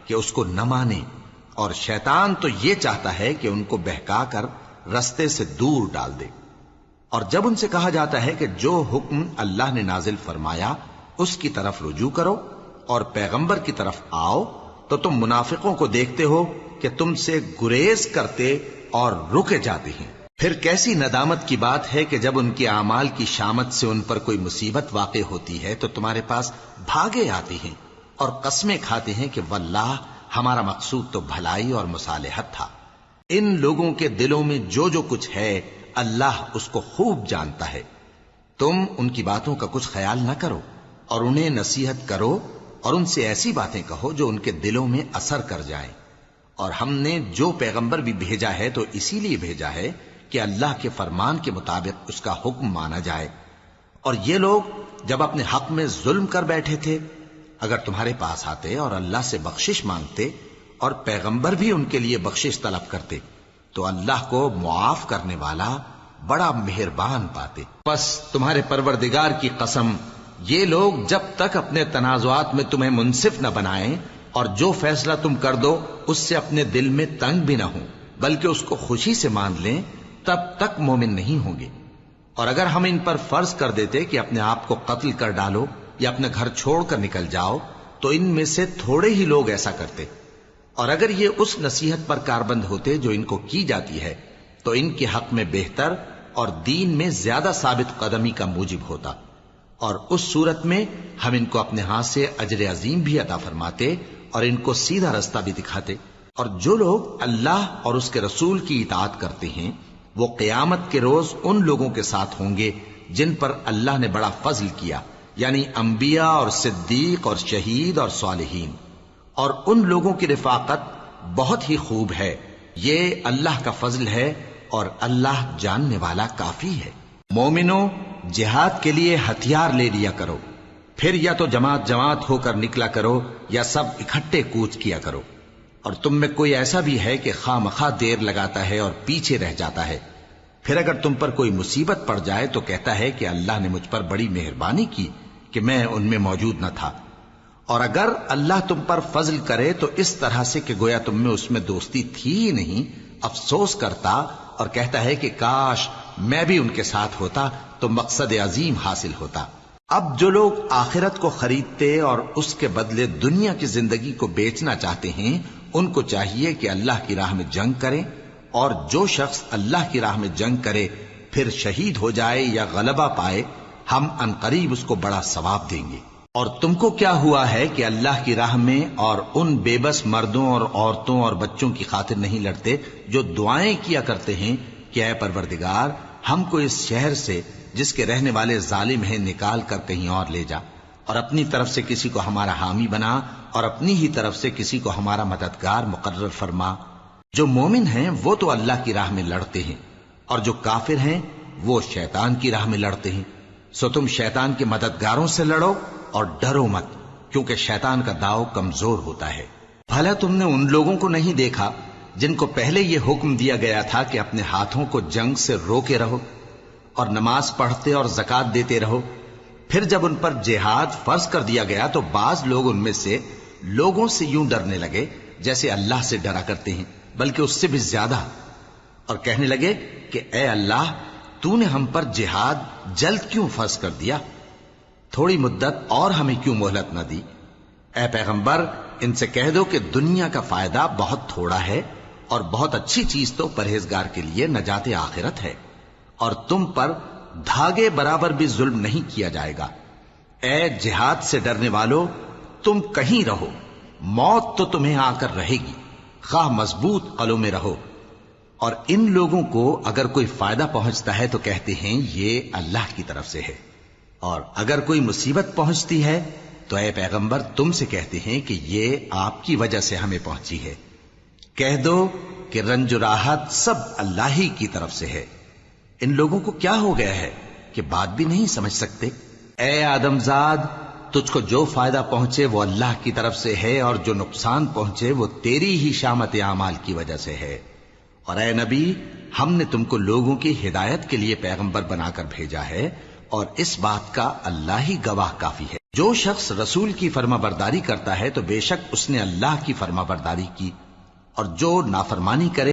کہ اس کو نہ مانے، اور شیطان تو یہ چاہتا ہے کہ ان کو بہکا کر رستے سے دور ڈال دے۔ اور جب ان سے کہا جاتا ہے کہ جو حکم اللہ نے نازل فرمایا اس کی طرف رجوع کرو اور پیغمبر کی طرف آؤ، تو تم منافقوں کو دیکھتے ہو کہ تم سے گریز کرتے اور رکے جاتے ہیں۔ پھر کیسی ندامت کی بات ہے کہ جب ان کے اعمال کی شامت سے ان پر کوئی مصیبت واقع ہوتی ہے تو تمہارے پاس بھاگے آتے ہیں اور قسمیں کھاتے ہیں کہ واللہ ہمارا مقصود تو بھلائی اور مصالحت تھا۔ ان لوگوں کے دلوں میں جو جو کچھ ہے اللہ اس کو خوب جانتا ہے۔ تم ان کی باتوں کا کچھ خیال نہ کرو اور انہیں نصیحت کرو اور ان سے ایسی باتیں کہو جو ان کے دلوں میں اثر کر جائیں۔ اور ہم نے جو پیغمبر بھی بھیجا ہے تو اسی لیے بھیجا ہے کہ اللہ کے فرمان کے مطابق اس کا حکم مانا جائے۔ اور یہ لوگ جب اپنے حق میں ظلم کر بیٹھے تھے، اگر تمہارے پاس آتے اور اللہ سے بخشش مانگتے اور پیغمبر بھی ان کے لیے بخشش طلب کرتے تو اللہ کو معاف کرنے والا بڑا مہربان پاتے۔ بس تمہارے پروردگار کی قسم، یہ لوگ جب تک اپنے تنازعات میں تمہیں منصف نہ بنائیں اور جو فیصلہ تم کر دو اس سے اپنے دل میں تنگ بھی نہ ہوں بلکہ اس کو خوشی سے مان لیں، تب تک مومن نہیں ہوں گے۔ اور اگر ہم ان پر فرض کر دیتے کہ اپنے آپ کو قتل کر ڈالو یا اپنے گھر چھوڑ کر نکل جاؤ تو ان میں سے تھوڑے ہی لوگ ایسا کرتے، اور اگر یہ اس نصیحت پر کاربند ہوتے جو ان کو کی جاتی ہے تو ان کے حق میں بہتر اور دین میں زیادہ ثابت قدمی کا موجب ہوتا، اور اس صورت میں ہم ان کو اپنے ہاتھ سے اجر عظیم بھی عطا فرماتے اور ان کو سیدھا رستہ بھی دکھاتے۔ اور جو لوگ اللہ اور اس کے رسول کی اطاعت کرتے ہیں وہ قیامت کے روز ان لوگوں کے ساتھ ہوں گے جن پر اللہ نے بڑا فضل کیا، یعنی انبیاء اور صدیق اور شہید اور صالحین، اور ان لوگوں کی رفاقت بہت ہی خوب ہے۔ یہ اللہ کا فضل ہے اور اللہ جاننے والا کافی ہے۔ مومنوں، جہاد کے لیے ہتھیار لے لیا کرو، پھر یا تو جماعت جماعت ہو کر نکلا کرو یا سب اکٹھے کوچ کیا کرو۔ اور تم میں کوئی ایسا بھی ہے کہ خواہ مخواہ دیر لگاتا ہے اور پیچھے رہ جاتا ہے، پھر اگر تم پر کوئی مصیبت پڑ جائے تو کہتا ہے کہ اللہ نے مجھ پر بڑی مہربانی کی کہ میں ان میں موجود نہ تھا۔ اور اگر اللہ تم پر فضل کرے تو اس طرح سے کہ گویا تم میں اس میں دوستی تھی ہی نہیں، افسوس کرتا اور کہتا ہے کہ کاش میں بھی ان کے ساتھ ہوتا تو مقصد عظیم حاصل ہوتا۔ اب جو لوگ آخرت کو خریدتے اور اس کے بدلے دنیا کی زندگی کو بیچنا چاہتے ہیں ان کو چاہیے کہ اللہ کی راہ میں جنگ کریں، اور جو شخص اللہ کی راہ میں جنگ کرے پھر شہید ہو جائے یا غلبہ پائے ہم عنقریب اس کو بڑا ثواب دیں گے۔ اور تم کو کیا ہوا ہے کہ اللہ کی راہ میں اور ان بے بس مردوں اور عورتوں اور بچوں کی خاطر نہیں لڑتے جو دعائیں کیا کرتے ہیں کہ اے پروردگار ہم کو اس شہر سے جس کے رہنے والے ظالم ہیں نکال کر کہیں اور لے جا، اور اپنی طرف سے کسی کو ہمارا حامی بنا اور اپنی ہی طرف سے کسی کو ہمارا مددگار مقرر فرما۔ جو مومن ہیں وہ تو اللہ کی راہ میں لڑتے ہیں، اور جو کافر ہیں وہ شیطان کی راہ میں لڑتے ہیں، سو تم شیطان کے مددگاروں سے لڑو اور ڈرو مت، کیونکہ شیطان کا داؤ کمزور ہوتا ہے۔ بھلا تم نے ان لوگوں کو نہیں دیکھا جن کو پہلے یہ حکم دیا گیا تھا کہ اپنے ہاتھوں کو جنگ سے روکے رہو اور نماز پڑھتے اور زکوٰۃ دیتے رہو، پھر جب ان پر جہاد فرض کر دیا گیا تو بعض لوگ ان میں سے لوگوں سے یوں ڈرنے لگے جیسے اللہ سے ڈرا کرتے ہیں، بلکہ اس سے بھی زیادہ، اور کہنے لگے کہ اے اللہ تو نے ہم پر جہاد جلد کیوں فرض کر دیا، تھوڑی مدت اور ہمیں کیوں مہلت نہ دی۔ اے پیغمبر ان سے کہہ دو کہ دنیا کا فائدہ بہت تھوڑا ہے اور بہت اچھی چیز تو پرہیزگار کے لیے نجات آخرت ہے، اور تم پر دھاگے برابر بھی ظلم نہیں کیا جائے گا۔ اے جہاد سے ڈرنے والو، تم کہیں رہو، موت تو تمہیں آ کر رہے گی، خواہ مضبوط قلعوں میں رہو۔ اور ان لوگوں کو اگر کوئی فائدہ پہنچتا ہے تو کہتے ہیں یہ اللہ کی طرف سے ہے، اور اگر کوئی مصیبت پہنچتی ہے تو اے پیغمبر تم سے کہتے ہیں کہ یہ آپ کی وجہ سے ہمیں پہنچی ہے۔ کہہ دو کہ رنج و راحت سب اللہ ہی کی طرف سے ہے۔ ان لوگوں کو کیا ہو گیا ہے کہ بات بھی نہیں سمجھ سکتے؟ اے آدم زاد، تجھ کو جو فائدہ پہنچے وہ اللہ کی طرف سے ہے، اور جو نقصان پہنچے وہ تیری ہی شامت اعمال کی وجہ سے ہے۔ اور اے نبی، ہم نے تم کو لوگوں کی ہدایت کے لیے پیغمبر بنا کر بھیجا ہے، اور اس بات کا اللہ ہی گواہ کافی ہے۔ جو شخص رسول کی فرما برداری کرتا ہے تو بے شک اس نے اللہ کی فرما برداری کی، اور جو نافرمانی کرے